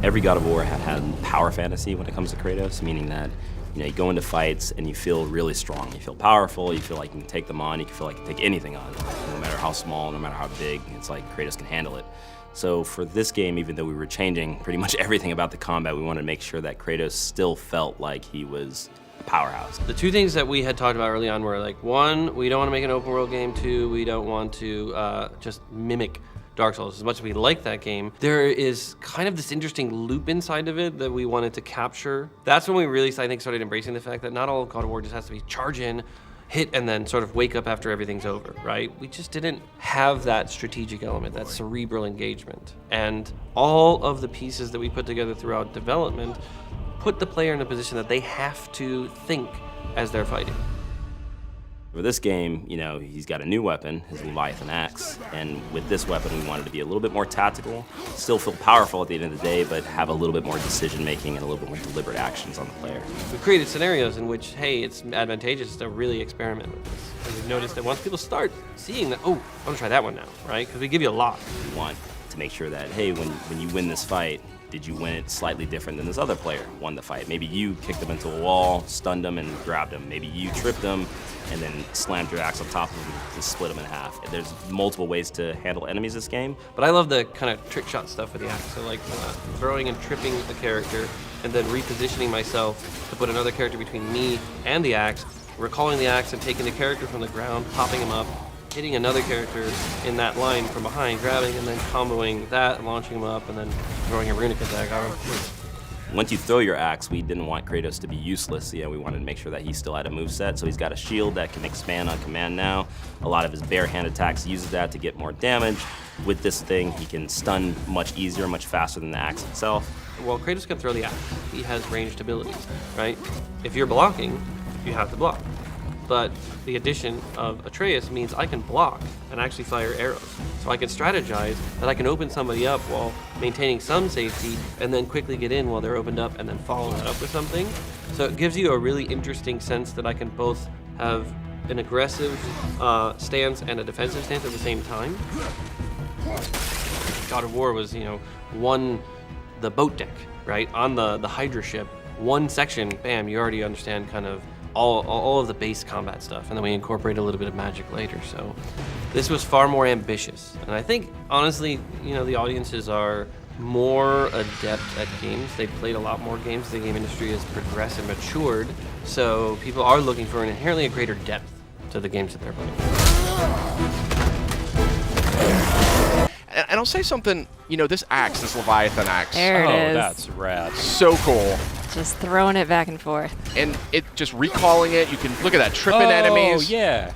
Every God of War had power fantasy when it comes to Kratos, meaning that you go into fights and you feel really strong. You feel powerful, you feel like you can take them on, you can feel like you can take anything on, no matter how small, no matter how big, it's like Kratos can handle it. So for this game, even though we were changing pretty much everything about the combat, we wanted to make sure that Kratos still felt like he was a powerhouse. The two things that we had talked about early on were like, one, we don't want to make an open world game. Two, we don't want to just mimic Dark Souls. As much as we like that game, there is kind of this interesting loop inside of it that we wanted to capture. That's when we really, I think, started embracing the fact that not all of God of War just has to be charge in, hit, and then sort of wake up after everything's over, right? We just didn't have that strategic element, that cerebral engagement. And all of the pieces that we put together throughout development put the player in a position that they have to think as they're fighting. For this game, he's got a new weapon, his Leviathan axe, and with this weapon we wanted to be a little bit more tactical, still feel powerful at the end of the day, but have a little bit more decision making and a little bit more deliberate actions on the player. We created scenarios in which, hey, it's advantageous to really experiment with this. And we've noticed that once people start seeing that, oh, I'm gonna try that one now, right? Because we give you a lot. We want to make sure that, hey, when you win this fight, did you win it slightly different than this other player won the fight? Maybe you kicked them into a wall, stunned them, and grabbed them. Maybe you tripped them and then slammed your axe on top of them to split them in half. There's multiple ways to handle enemies this game. But I love the kind of trick shot stuff with the axe. So like throwing and tripping the character and then repositioning myself to put another character between me and the axe, recalling the axe and taking the character from the ground, popping him up, hitting another character in that line from behind, grabbing and then comboing that and launching him up and then throwing a runic attack on him. Once you throw your axe, we didn't want Kratos to be useless. We wanted to make sure that he still had a moveset, so he's got a shield that can expand on command now. A lot of his bare hand attacks uses that to get more damage. With this thing, he can stun much easier, much faster than the axe itself. Well, Kratos can throw the axe. He has ranged abilities, right? If you're blocking, you have to block. But the addition of Atreus means I can block and actually fire arrows. So I can strategize that I can open somebody up while maintaining some safety and then quickly get in while they're opened up and then follow that up with something. So it gives you a really interesting sense that I can both have an aggressive stance and a defensive stance at the same time. God of War was, the boat deck, right? On the Hydra ship, one section, bam, you already understand kind of all of the base combat stuff, and then we incorporate a little bit of magic later. So this was far more ambitious, and I think honestly, the audiences are more adept at games. They've played a lot more games. The game industry has progressed and matured, so people are looking for inherently a greater depth to the games that they're playing. And I'll say something, this axe, this Leviathan axe. There it is. That's rad. So cool. Just throwing it back and forth. And it just recalling it, you can look at that, tripping enemies. Oh, yeah.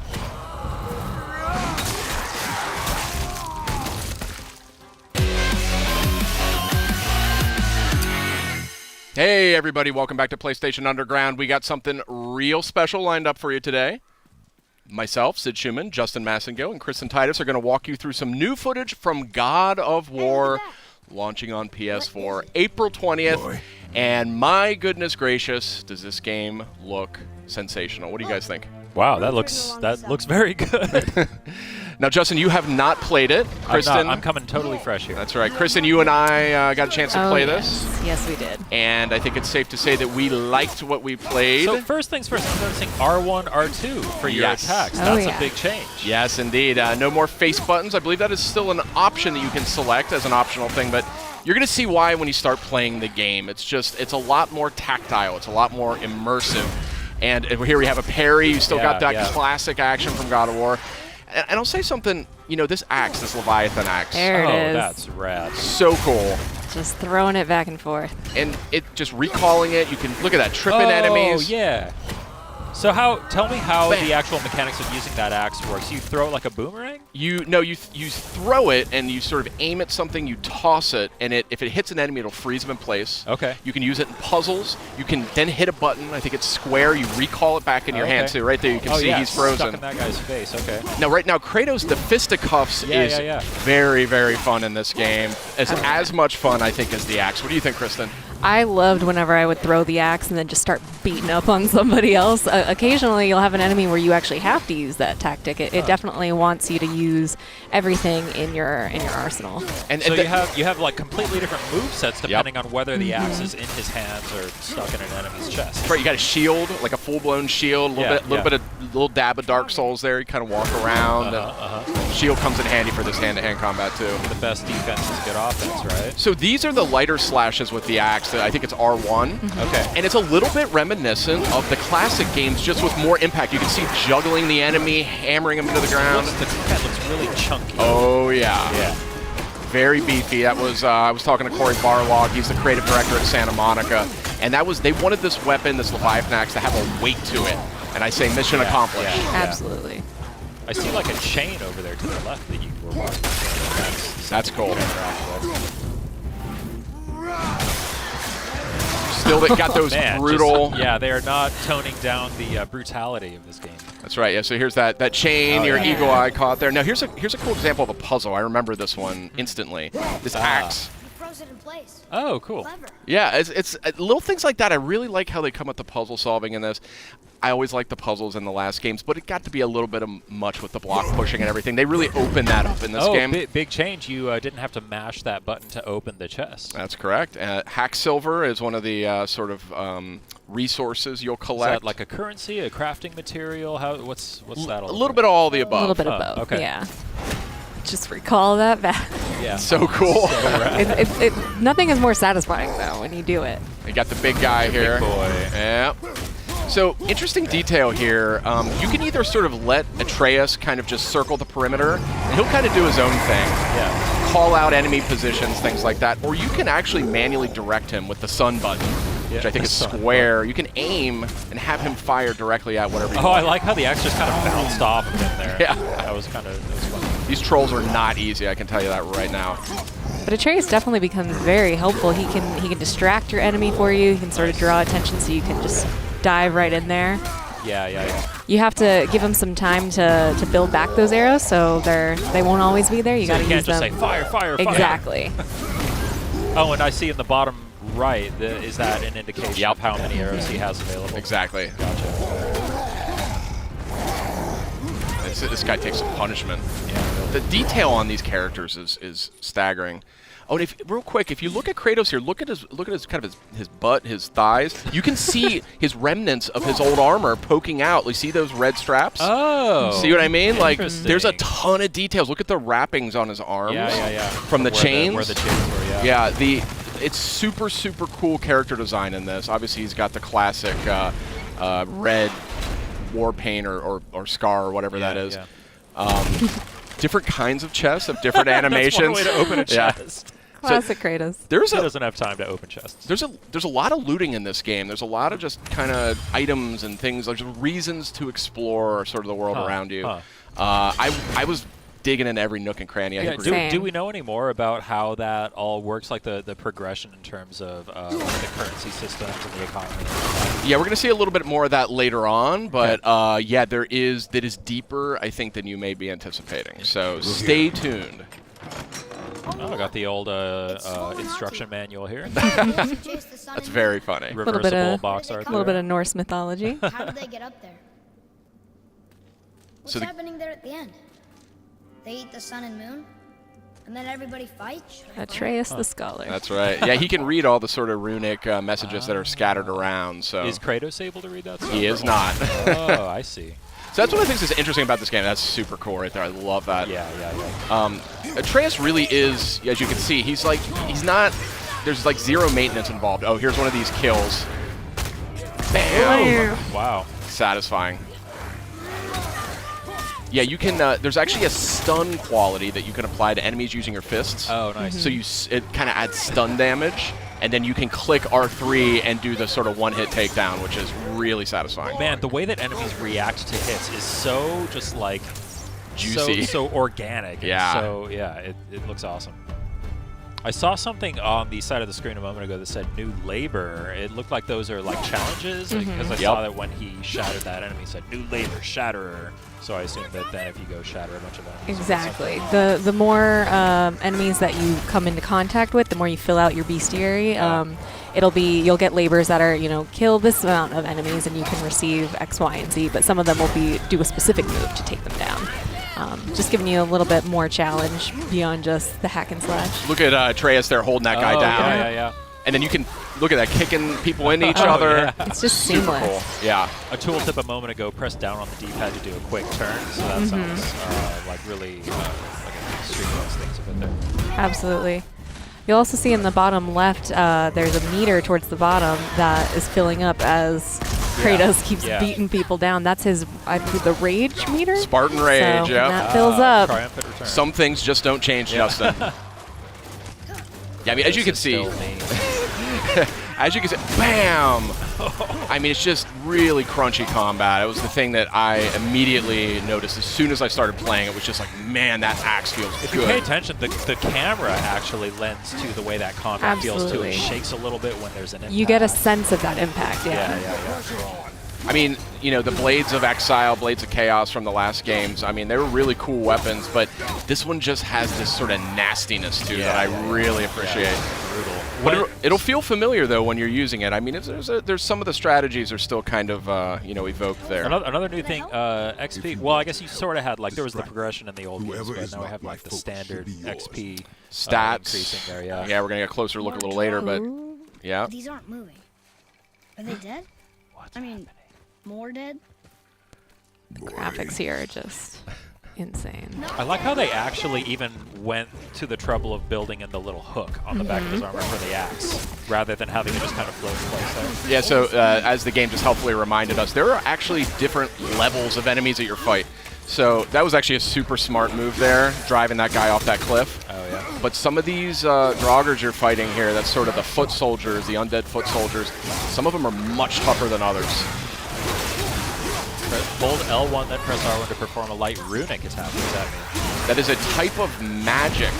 Hey, everybody, welcome back to PlayStation Underground. We got something real special lined up for you today. Myself, Sid Schumann, Justin Massengill, and Kristen Titus are going to walk you through some new footage from God of War, launching on PS4 April 20th. Boy. And my goodness gracious, does this game look sensational. What do you guys think? Wow, that looks very good. Now, Justin, you have not played it. Kristen, I'm coming totally fresh here. That's right. Kristen, you and I got a chance to play this. Yes, we did. And I think it's safe to say that we liked what we played. So first things first, I'm noticing R1, R2 for your attacks. That's a big change. Yes, indeed. No more face buttons. I believe that is still an option that you can select as an optional thing, but you're going to see why when you start playing the game. It's a lot more tactile. It's a lot more immersive. And here we have a parry. You still got that classic action from God of War. And I'll say something, this axe, this Leviathan axe. There it is. That's rad. So cool. Just throwing it back and forth. And it just recalling it, you can look at that, tripping enemies. Oh, yeah. So tell me how the actual mechanics of using that axe works. You throw it like a boomerang? You throw it and you sort of aim at something, you toss it, and if it hits an enemy, it'll freeze them in place. Okay. You can use it in puzzles. You can then hit a button. I think it's square. You recall it back in your hand. So right there, you can see he's frozen. Stuck in that guy's face. Okay. Now, right now, Kratos, the fisticuffs is very, very fun in this game. As much fun, I think, as the axe. What do you think, Kristen? I loved whenever I would throw the axe and then just start beating up on somebody else. Occasionally, you'll have an enemy where you actually have to use that tactic. It definitely wants you to use everything in your arsenal. And So you have like completely different move sets depending on whether the axe is in his hands or stuck in an enemy's chest. right, you got a shield, like a full-blown shield, a little dab of Dark Souls there. You kind of walk around. And shield comes in handy for this hand-to-hand combat too. The best defense is good offense, right? So these are the lighter slashes with the axe. I think it's R1. Okay. And it's a little bit reminiscent of the classic games, just with more impact. You can see juggling the enemy, hammering him into the ground. The head looks really chunky. Oh, yeah. Yeah. Very beefy. That was I was talking to Corey Barlog. He's the creative director at Santa Monica. And they wanted this weapon, this Leviathan axe, to have a weight to it. And I say mission accomplished. Yeah. Absolutely. I see like a chain over there to the left that you were walking. That's cool. Still got those Man, brutal. they are not toning down the brutality of this game. That's right. Yeah. So here's that chain. Your eagle eye caught there. Now here's a cool example of a puzzle. I remember this one instantly. This axe. You froze it in place. Oh, cool. Clever. Yeah. It's little things like that. I really like how they come at the puzzle solving in this. I always liked the puzzles in the last games, but it got to be a little bit of much with the block pushing and everything. They really opened that up in this game. Big change. You didn't have to mash that button to open the chest. That's correct. Hack silver is one of the sort of resources you'll Is collect. that like a currency, a crafting material? What's that all a little bit of all the A above. little bit of Oh, both. okay. Yeah. Just recall that back. Yeah. So cool. Nothing is more satisfying though when you do it. You got the big guy here. Big boy. Yep. So, interesting detail here. You can either sort of let Atreus kind of just circle the perimeter, and he'll kind of do his own thing. Yeah. Call out enemy positions, things like that. Or you can actually manually direct him with the sun button, which I think is square. You can aim and have him fire directly at whatever you Oh, I want. like how the axe just kind of bounced off of him there. Yeah. That was fun. These trolls are not easy, I can tell you that right now. But Atreus definitely becomes very helpful. He can distract your enemy for you. He can sort of draw attention so you can just dive right in there. Yeah. You have to give them some time to build back those arrows, so they won't always be there. You So got you to can't use just them. say fire, fire, fire. Exactly. Oh, and I see in the bottom right, is that an indication of how many arrows he has available? Exactly. Gotcha. This guy takes some punishment. Yeah. The detail on these characters is staggering. Oh, and real quick, if you look at Kratos here, look at his kind of his butt, his thighs. You can see his remnants of his old armor poking out. You see those red straps? Oh. See what I mean? Like, Interesting. there's a ton of details. Look at the wrappings on his arms. Yeah. From the Where chains. where the chains were, yeah. Yeah, it's super cool character design in this. Obviously, he's got the classic red war paint or scar or whatever that is. Yeah. Different kinds of chests of different animations. That's one way to open a Yeah. chest. Classic Kratos. He doesn't have time to open chests. There's a lot of looting in this game. There's a lot of just kind of items and things. There's reasons to explore sort of the world around you. I was digging in every nook and cranny. I think we're Same. Do we know any more about how that all works, like the progression in terms of the currency systems and the economy? Yeah, we're going to see a little bit more of that later on, but yeah, that is deeper, I think, than you may be anticipating. So stay tuned. Oh, I got the old instruction manual here. That's very funny. Reversible box art. A little bit of Norse mythology. How did they get up there? What's So the- happening there at the end? They eat the sun and moon? And then everybody fights? Atreus the Scholar. That's right. Yeah, he can read all the sort of runic messages that are scattered around. So Is Kratos able to read that stuff? he is not. Oh, I see. So that's one of the things that's interesting about this game. That's super cool right there. I love that. Yeah. Atreus really is, as you can see, he's not, there's like zero maintenance involved. Oh, here's one of these kills. Bam! Wow. Satisfying. Yeah, you can, there's actually a stun quality that you can apply to enemies using your fists. Oh, nice. So it kind of adds stun damage, and then you can click R3 and do the sort of one-hit takedown, which is really satisfying. Man, the way that enemies react to hits is so just like Juicy. so organic. Yeah. So yeah, it looks awesome. I saw something on the side of the screen a moment ago that said new labor. It looked like those are like challenges because I saw that when he shattered that enemy, it said new labor, shatterer. So I assume that then if you go shatter a bunch of enemies. Exactly. The more enemies that you come into contact with, the more you fill out your bestiary. You'll get labors that are, kill this amount of enemies and you can receive X, Y, and Z, but some of them will do a specific move to take them down. Just giving you a little bit more challenge beyond just the hack and slash. Look at Atreus there holding that guy down. Yeah. And then you can look at that, kicking people into each other. Yeah. It's just Super seamless. cool. Yeah. A tooltip a moment ago, press down on the D-pad to do a quick turn. So that sounds like really like a streamless things of it there. Absolutely. You'll also see in the bottom left, there's a meter towards the bottom that is filling up as Kratos keeps beating people down. That's his, the rage meter? Spartan Rage, so yeah. that fills up. Triumphant return. Some things just don't change, Justin. Yeah, I mean, as you can see, bam! I mean, it's just really crunchy combat. It was the thing that I immediately noticed as soon as I started playing. It was just like, man, that axe feels If good. you pay attention, the camera actually lends to the way that combat feels too. Absolutely. It shakes a little bit when there's an impact. You get a sense of that impact, Yeah. I mean, the Blades of Exile, Blades of Chaos from the last games, I mean, they were really cool weapons, but this one just has this sort of nastiness to it that I really appreciate. Brutal. But it'll feel familiar, though, when you're using it. I mean, there's some of the strategies are still kind of, evoked there. Another new thing, XP. Well, I guess you sort of had, like, there was the progression in the old games, but now we have, like, the standard XP Stats. increasing there, yeah. Yeah, we're going to get a closer look a little later, but yeah. These aren't moving. Are they dead? What's I mean, more dead? Graphics here are just insane. I like how they actually even went to the trouble of building in the little hook on the back of his armor for the axe, rather than having it just kind of float in place there. Yeah, so as the game just helpfully reminded us, there are actually different levels of enemies at your fight. So that was actually a super smart move there, driving that guy off that cliff. Oh, yeah. But some of these Draugrs you're fighting here, that's sort of the foot soldiers, the undead foot soldiers, some of them are much tougher than others. Hold L1, then press R1 to perform a light runic attack. What does that mean? That is a type of magic.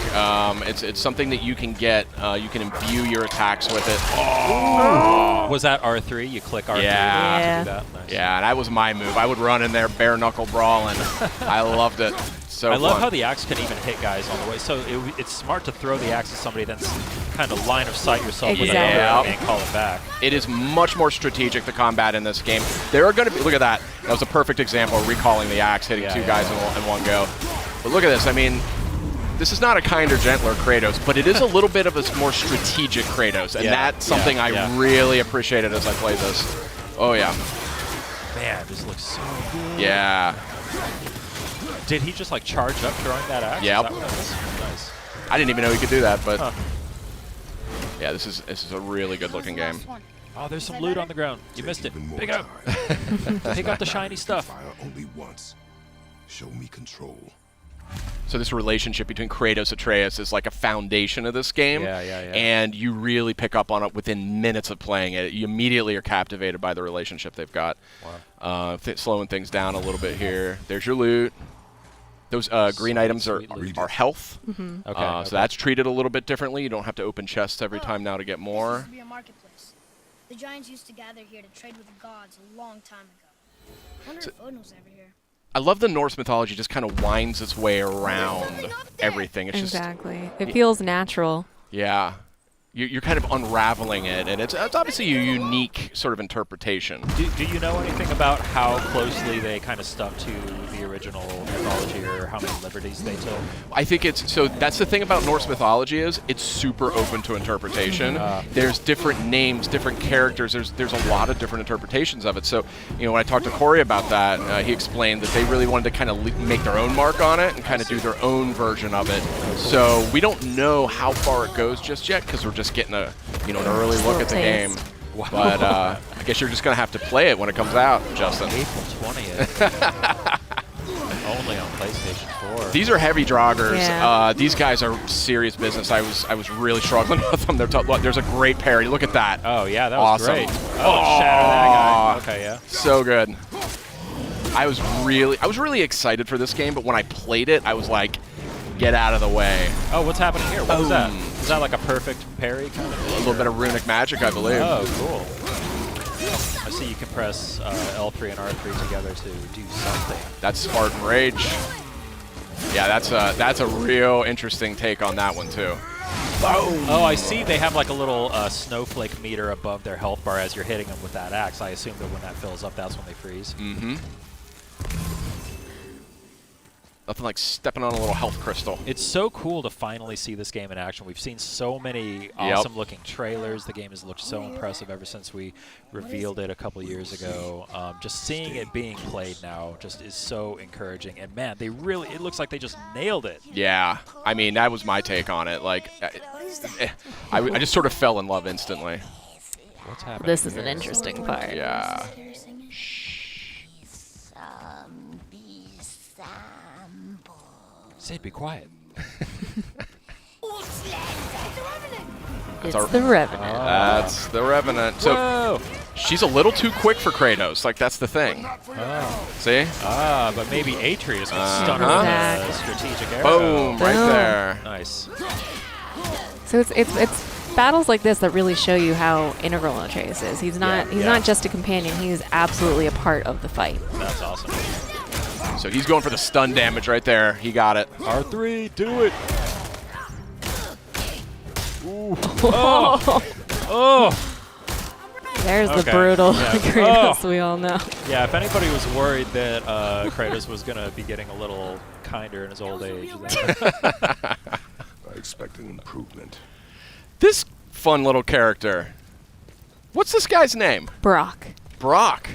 It's something that you can get. You can imbue your attacks with it. Oh! Was that R3? You click R3 Yeah. to do that? Nice. Yeah, that was my move. I would run in there bare knuckle brawling. I loved it. So I love fun. how the axe can even hit guys on the way. So it's smart to throw the axe at somebody, then kind of line of sight yourself with Exactly. another and call it back. It is much more strategic, the combat in this game. There are going to be, look at that. That was a perfect example of recalling the axe, hitting two guys in one go. But look at this. I mean, this is not a kinder, gentler Kratos, but it is a little bit of a more strategic Kratos. And that's something I really appreciated as I played this. Oh, yeah. Man, this looks so good. Yeah. Did he just like charge up throwing that axe? Yep. Is that what it is? Nice. I didn't even know he could do that, but yeah, this is a really good looking game. Oh, there's some loot on the ground. You missed it. Pick it up. Pick up the shiny stuff. Only once. Show me control. So this relationship between Kratos and Atreus is like a foundation of this game. Yeah. And you really pick up on it within minutes of playing it. You immediately are captivated by the relationship they've got. Wow. Slowing things down a little bit here. There's your loot. Those green items are health. Okay. So that's treated a little bit differently. You don't have to open chests every time now to get This more. used to be a marketplace. The giants used to gather here to trade with the gods a long time ago. I wonder if Odin was ever here. I love the Norse mythology just kind of winds its way around everything. It's Exactly. It feels natural. Yeah. You're kind of unraveling it, and it's obviously a unique sort of interpretation. Do you know anything about how closely they kind of stuck to the original mythology, or how many liberties they took? I think that's the thing about Norse mythology is it's super open to interpretation. There's different names, different characters. There's a lot of different interpretations of it. So, when I talked to Corey about that, he explained that they really wanted to kind of make their own mark on it and kind of do their own version of it. So we don't know how far it goes just yet because we're just getting an early look at the game. Wow. But I guess you're just gonna have to play it when it comes out, Justin. April 20th. Only on PlayStation 4. These are heavy Draugrs. Yeah. These guys are serious business. I was really struggling with them. Look, there's a great parry. Look at that. Oh yeah, that was Awesome. great. Oh, shatter that guy. Okay, yeah. So good. I was really excited for this game, but when I played it, I was like, get out of the way. Oh, what's happening here? What was that? Is that like a perfect parry kind of thing? A little bit of runic magic, I believe. Oh, cool. I see you can press L3 and R3 together to do something. That's Spartan Rage. Yeah, that's a real interesting take on that one too. Boom. Oh, I see they have like a little snowflake meter above their health bar as you're hitting them with that axe. I assume that when that fills up, that's when they freeze. Mm-hmm. Nothing like stepping on a little health crystal. It's so cool to finally see this game in action. We've seen so many awesome-looking trailers. The game has looked so impressive ever since we revealed it a couple years ago. Just seeing it being played now just is so encouraging. And man, it looks like they just nailed it. Yeah, I mean, that was my take on it. Like, I just sort of fell in love instantly. What's happening? This is an interesting part. Yeah. Sid, be quiet. It's the Revenant. That's the Revenant. So Whoa! she's a little too quick for Kratos. Like, that's the thing. Oh. See? But maybe Atreus can stun her with a strategic arrow. Boom, right there. Nice. So it's battles like this that really show you how integral Atreus is. He's not just a companion. He is absolutely a part of the fight. That's awesome. So he's going for the stun damage right there. He got it. R3, do it. Ooh. Oh. Oh. There's the brutal Yeah. Kratos we all know. Yeah, if anybody was worried that Kratos was going to be getting a little kinder in his old age. I expect an improvement. This fun little character. What's this guy's name? Brock. Brock.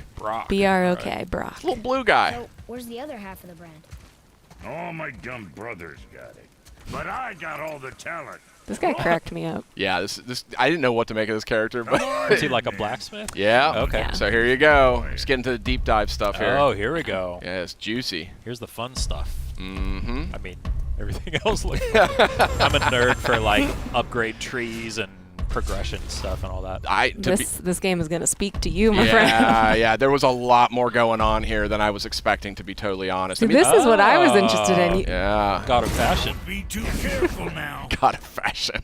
B-R-O-K, Brock. Little blue guy. So, where's the other half of the brand? All my dumb brothers got it. But I got all the talent. This guy cracked me up. Yeah, this I didn't know what to make of this character, but Is he like a blacksmith? yeah. Okay. Yeah. So here you go. Let's get into the deep dive stuff here. Oh, here we go. Yeah, it's juicy. Here's the fun stuff. Mm-hmm. I mean, everything else looks fun. I'm a nerd for like upgrade trees and progression stuff and all that. This game is going to speak to you, my friend. Yeah, there was a lot more going on here than I was expecting, to be totally honest. See, this is what I was interested in. Yeah. God of fashion. Be too careful now. God of fashion.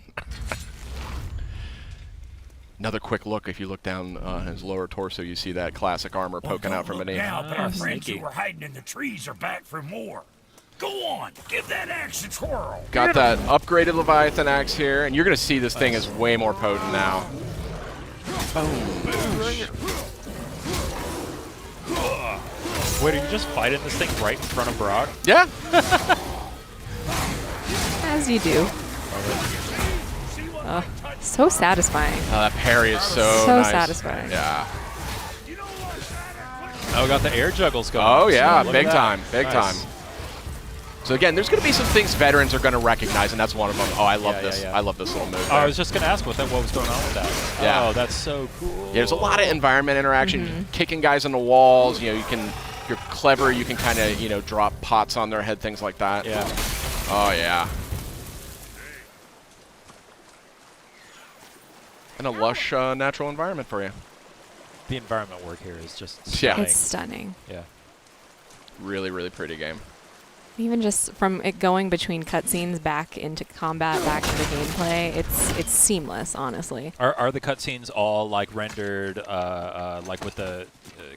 Another quick look. If you look down his lower torso, you see that classic armor poking out from beneath. Now, but our friends sneaky. who were hiding in the trees are back for more. Go on, give that axe a twirl. Got that upgraded Leviathan axe here, and you're going to see this thing is way more potent now. Wait, are you just fighting this thing right in front of Brock? Yeah. As you do. So satisfying. That parry is so nice. satisfying. Yeah. Oh, got the air juggles going. Oh, yeah. Look Big at that. time. Big Nice. time. So again, there's going to be some things veterans are going to recognize, and that's one of them. Oh, I love this. yeah. I love this little move. Oh, I there. was just going to ask what was going on with that. Yeah. Oh, that's so cool. Yeah, there's a lot of environment interaction, kicking guys on the walls. You know, you're clever. You can kind of, drop pots on their head, things like that. Yeah. Oh, yeah. And a lush natural environment for you. The environment work here is just Yeah. stunning. It's stunning. Yeah. Really, really pretty game. Even just from it going between cutscenes back into combat, back into gameplay, it's seamless, honestly. Are the cutscenes all like rendered like with the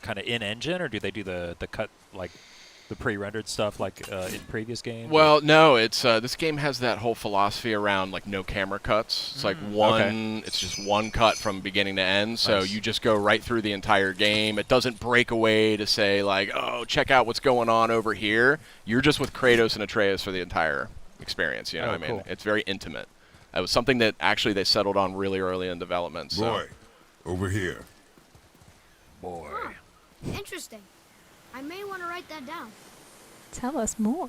kind of in-engine, or do they do the cut like the pre-rendered stuff like in previous games? Well, no, it's this game has that whole philosophy around like no camera cuts. It's like it's just one cut from beginning to end. So Nice. you just go right through the entire game. It doesn't break away to say like, oh, check out what's going on over here. You're just with Kratos and Atreus for the entire experience. You know what I mean? Cool. It's very intimate. It was something that actually they settled on really early in development. So. Boy, over here. Boy. Interesting. I may want to write that down. Tell us more.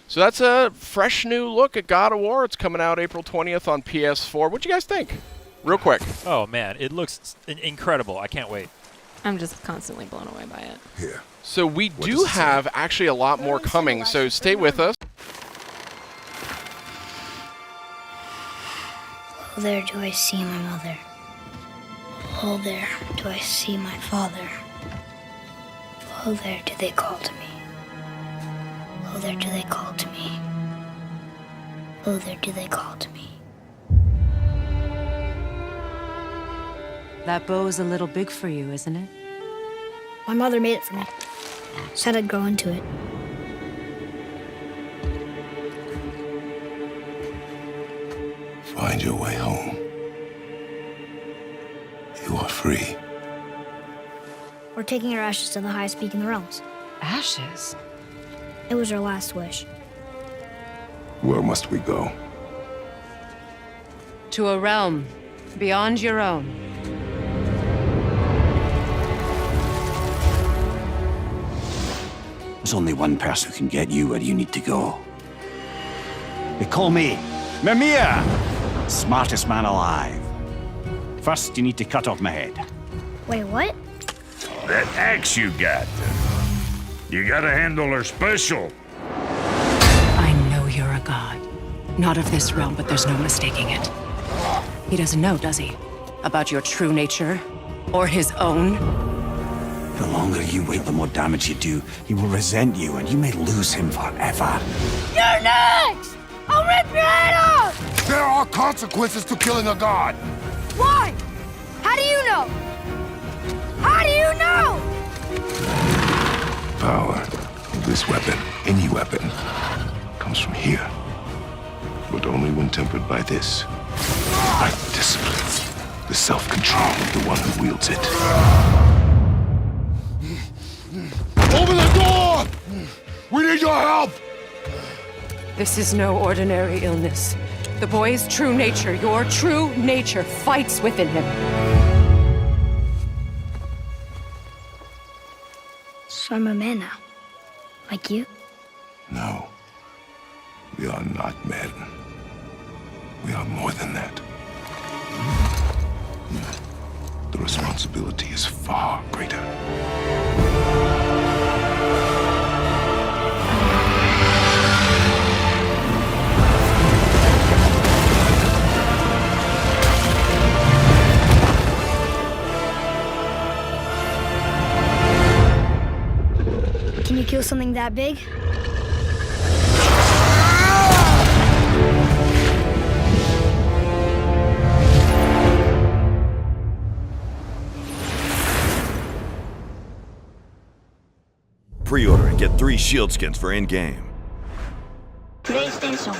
So that's a fresh new look at God of War. It's coming out April 20th on PS4. What'd you guys think? Real quick. Oh man, it looks incredible. I can't wait. I'm just constantly blown away by it. Here. So we does do it say? have actually a lot more coming, so stay with us. Oh, there do I see my mother. Oh, there do I see my father. Oh, there do they call to me. Oh, there do they call to me. Oh, there do they call to me. That bow's a little big for you, isn't it? My mother made it for me. Said I'd grow into it. Find your way home. You are free. We're taking our ashes to the highest peak in the realms. Ashes? It was our last wish. Where must we go? To a realm beyond your own. There's only one person who can get you where you need to go. They call me Mimir, smartest man alive. First, you need to cut off my head. Wait, what? That axe you got. You gotta handle her special. I know you're a god. Not of this realm, but there's no mistaking it. He doesn't know, does he? About your true nature? Or his own? The longer you wait, the more damage you do. He will resent you, and you may lose him forever. You're next! I'll rip your head off! There are consequences to killing a god! Why? How do you know? How do you know? Power of this weapon, any weapon, comes from here. But only when tempered by this. By discipline. The self-control of the one who wields it. Open the door! We need your help! This is no ordinary illness. The boy's true nature, your true nature, fights within him. So I'm a man now. Like you? No. We are not men. We are more than that. The responsibility is far greater. Can you kill something that big? Pre-order and get 3 shield skins for in-game. PlayStation.